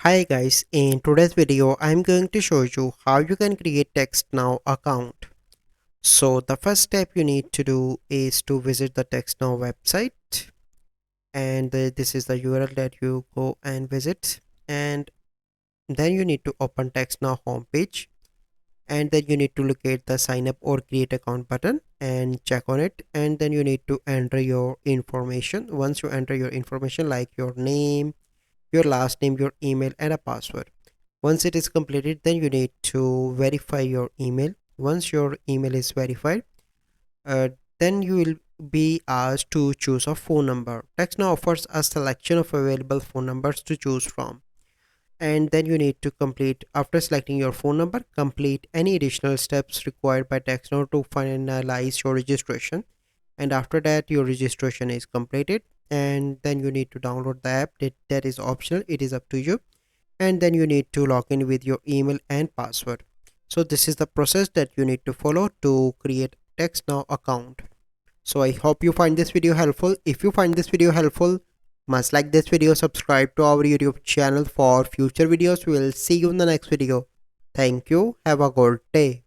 Hi guys, in today's video I'm going to show you how you can create Textnow account. So the first step you need to do is to visit the Textnow website, and this is the URL that you go and visit, and then you need to open Textnow homepage, and then you need to locate the sign up or create account button and check on it, and then you need to enter your information. Once you enter your information like your name, your last name, your email and a password. Once it is completed, then you need to verify your email. Once your email is verified, uh, then you will be asked to choose a phone number. Textnow offers a selection of available phone numbers to choose from, and then you need to complete, after selecting your phone number, complete any additional steps required by Textnow to finalize your registration. And after that your registration is completed, and then you need to download the app. That is optional, it is up to you. And then you need to log in with your email and password. So this is the process that you need to follow to create Textnow account. So I hope you find this video helpful. If you find this video helpful, must like this video, subscribe to our YouTube channel for future videos. We will see you in the next video. Thank you, have a good day.